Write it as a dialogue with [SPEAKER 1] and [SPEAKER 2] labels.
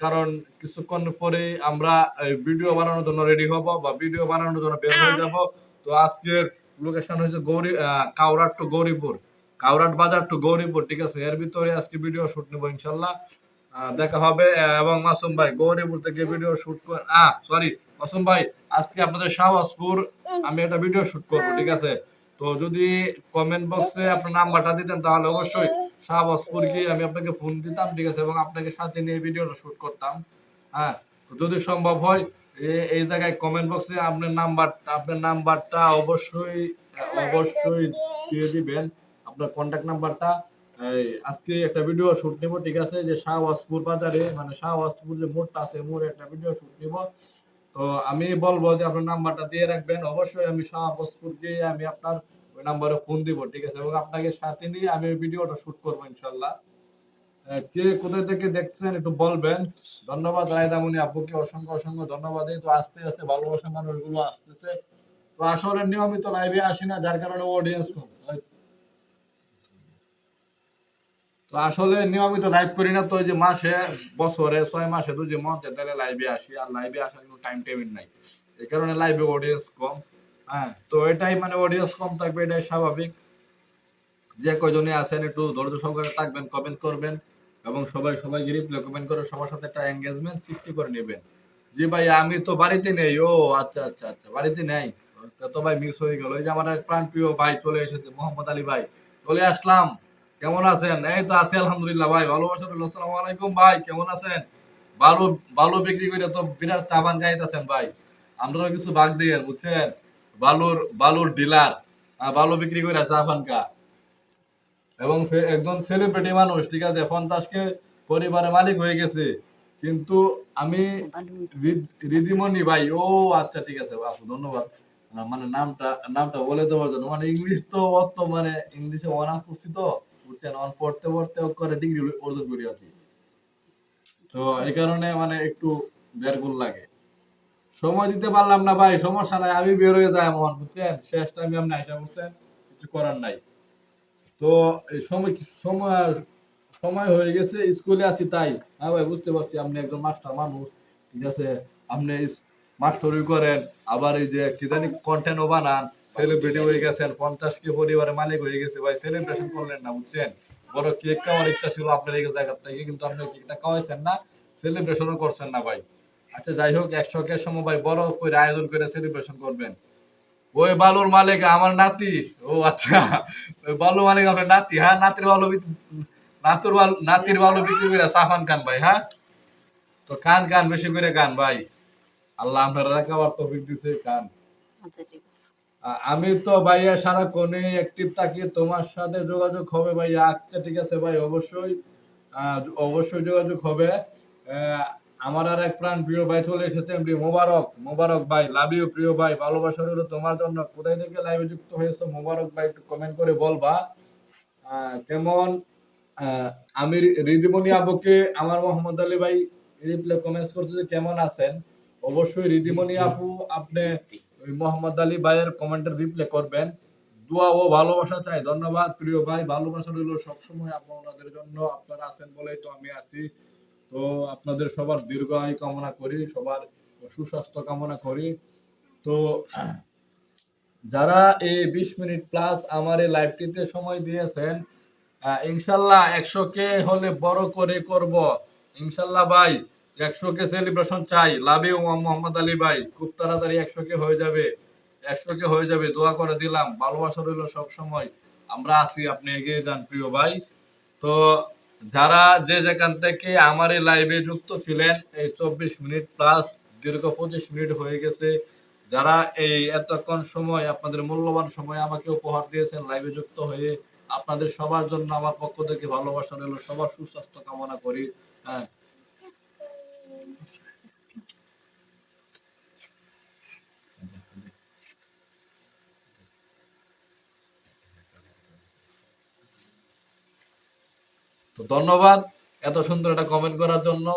[SPEAKER 1] কারণ কিছুক্ষণ পরে আমরা ভিডিও বানানোর জন্য রেডি হব বা ভিডিও বানানোর জন্য বের হয়ে যাব। তো আজকের লোকেশন হচ্ছে কাউরাট টু গৌরীপুর, কাউরাট বাজার টু গৌরীপুর, ঠিক আছে? এর ভিতরে আজকে ভিডিও শুট নেবো ইনশাল্লাহ। দেখা হবে। এবং মাসুম ভাই গৌরীপুর থেকে ভিডিও শুট করে সরি মাসুম ভাই, আজকে আপনাদের শাহবাজপুর আমি একটা ভিডিও শুট করবো, ঠিক আছে? তো যদি কমেন্ট বক্সে আপনার নাম্বারটা দিতেন তাহলে অবশ্যই শাহবাজপুর গিয়ে আমি আপনাকে ফোন দিতাম, ঠিক আছে? এবং আপনাকে সাথে নিয়ে ভিডিওটা শুট করতাম। হ্যাঁ, তো যদি সম্ভব হয় এই জায়গায় কমেন্ট বক্সে আপনার নাম্বারটা অবশ্যই অবশ্যই দিয়ে দিবেন, আপনার কন্ট্যাক্ট নাম্বারটা। আজকে একটা ভিডিও শুট নিব, ঠিক আছে? যে শাহবাজপুর বাজারে মানে শাহবাজপুর যে মোড়টা আছে মোড়ে একটা ভিডিও শুট নিব। তো আমি বলবো যে আপনার নাম্বারটা দিয়ে রাখবেন, অবশ্যই আমি শাহবাজপুর গিয়ে আমি আপনার ওই নাম্বারে ফোন দিব, ঠিক আছে? এবং আপনাকে সাথে নিয়ে আমি ভিডিওটা শুট করবো ইনশাল্লাহ। কে কোথায় থেকে দেখছেন একটু বলবেন। ধন্যবাদ রায়দামণি আপুকে, অসংখ্য অসংখ্য ধন্যবাদ। এই তো আস্তে আস্তে ভালোবাসা মানুষগুলো আসতেছে। তো আসলে নিয়মিত লাইভে আসি না, যার কারণে অডিয়েন্স কম। তো আসলে নিয়মিত লাইভ করি না, তো ওই যে মাসে বছরে 6 মাসে যদি মন চায় তাহলে লাইভে আসি, আর লাইভে আসার কোনো টাইম টেবিল নাই। এই কারণে লাইভে অডিয়েন্স কম। হ্যাঁ, তো এটাই মানে অডিয়েন্স কম থাকবে, এটাই স্বাভাবিক। যে কয়জনে আছেন একটু ধৈর্য সহকারে থাকবেন, কমেন্ট করবেন এবং সবাইকে রিপ্লাই কমেন্ট করে সবার সাথে একটা এঙ্গেজমেন্ট সৃষ্টি করে নেবেন। জি ভাই, আমি তো বাড়িতে নেই। ও আচ্ছা আচ্ছা আচ্ছা, বাড়িতে নেই। তো ভাই মিস হয়ে গেল। এই যে আমার এক প্রাণপ্রিয় ভাই চলে এসেছে, মোহাম্মদ আলী ভাই। চলে আসলাম। কেমন আছেন? এই তো আছি আলহামদুলিল্লাহ ভাই, ভালোবাসা রইল। আসসালামু আলাইকুম ভাই, কেমন আছেন? বালু বালু বিক্রি করে তো বিরাট চাবান গাইতেছেন ভাই। আমরাও কিছু ভাগ দিয়ে বুঝছেন, বালুর ডিলার, বালু বিক্রি করে চা পান কা। এবং একজন সেলিব্রিটি মানুষ, ঠিক আছে? 50 কে পরিবারের মালিক হয়ে গেছে। কিন্তু আমি রিদিমণি ভাই। ও আচ্ছা, ঠিক আছে আপু, ধন্যবাদ। মানে নামটা বলে দেওয়ার জন্য। মানে ইংলিশ তো অত মানে ইংলিশে অনার্স করছি তো বুঝছেন, পড়তে পড়তে করে ডিগ্রি অর্জন করি আছি। তো এই কারণে মানে একটু বেরগুল লাগে। সময় দিতে পারলাম না ভাই, সমস্যা নাই, আমি বের হয়ে যাই এমন বুঝছেন, শেষ টাইমে আপনি আইসা বুঝছেন, কিছু করার নাই। তো এই সময় সময় হয়ে গেছে, স্কুলে আছি তাই। হ্যাঁ ভাই, বুঝতে পারছি আপনি একজন মাস্টার মানুষ, ঠিক আছে? আপনি মাস্টারি করেন, আবার এই যে কি জানি কন্টেন্টও বানান, সেলিব্রিটি হয়ে গেছেন, 50 কে পরিবারের মালিক হয়ে গেছে ভাই, সেলিব্রেশন করলেন না বুঝছেন? বড় কেক খাওয়ার ইচ্ছা ছিল আপনার এই জায়গা থেকে, কিন্তু আপনি কেকটা খাওয়াইছেন না, সেলিব্রেশনও করছেন না ভাই। আচ্ছা যাই হোক, 100 কে সময় ভাই বড় করে আয়োজন করে সেলিব্রেশন করবেন। ওই বালুর মালিক আমার নাতি। ও আচ্ছা, ওই বালুর মালিক আপনার নাতি? হ্যাঁ, নাতির বালু বিক্রি করে সাফান খান ভাই। হ্যাঁ, তো কান বেশি করে কান ভাই, আল্লাহ আপনার রাখাবার তৌফিক দিছে, কান। আচ্ছা ঠিক আছে। আমি তো ভাইয়া সারাক্ষণে অ্যাক্টিভ থাকি, তোমার সাথে যোগাযোগ হবে ভাইয়া। আচ্ছা ঠিক আছে ভাই, অবশ্যই অবশ্যই যোগাযোগ হবে। আহ, আমার আর এক প্রাণ প্রিয় ভাই চলে এসেছে, এমডি মোবারক। মোবারক ভাই, লাভ ইউ প্রিয় ভাই, ভালোবাসা রইল তোমার জন্য। কোথায় থেকে লাইভে যুক্ত হয়েছো মোবারক ভাই, একটু কমেন্ট করে বলবা। কেমন আমি রিদিমণি আপুকে আমার মোহাম্মদ আলী ভাই রিপ্লাই কমেন্টস করতে যে কেমন আছেন। অবশ্যই রিদিমণি আপু আপনি ওই মোহাম্মদ আলী ভাইয়ের কমেন্টের রিপ্লাই করবেন। দোয়া ও ভালোবাসা চাই। ধন্যবাদ প্রিয় ভাই, ভালোবাসা রইল সবসময় আপনাদের জন্য। আপনারা আছেন বলেই তো আমি আছি। তো আপনাদের সবার দীর্ঘ আয়ু কামনা করি, সবার সুস্বাস্থ্য কামনা করি। তো যারা এই 20 মিনিট প্লাস আমার এই লাইভটিতে সময় দিয়েছেন, ইনশাল্লাহ 100 কে হলে বড় করে করব ইনশাল্লাহ ভাই। 100 কে সেলিব্রেশন চাই। লাভ ইউ মোহাম্মদ আলী ভাই, খুব তাড়াতাড়ি 100 কে হয়ে যাবে। 100 কে হয়ে যাবে, দোয়া করে দিলাম। ভালোবাসা রইল সব সময়। আমরা আছি, আপনি এগিয়ে যান প্রিয় ভাই। তো যারা যে যেখান থেকে আমার এই লাইভে যুক্ত ছিলেন, এই 24 মিনিট প্লাস দীর্ঘ 25 মিনিট হয়ে গেছে, যারা এই এতক্ষণ সময় আপনাদের মূল্যবান সময় আমাকে উপহার দিয়েছেন লাইভে যুক্ত হয়ে, আপনাদের সবার জন্য আমার পক্ষ থেকে ভালোবাসা রইল, সবার সুস্বাস্থ্য কামনা করি। হ্যাঁ, তো ধন্যবাদ এত সুন্দর একটা কমেন্ট করার জন্য।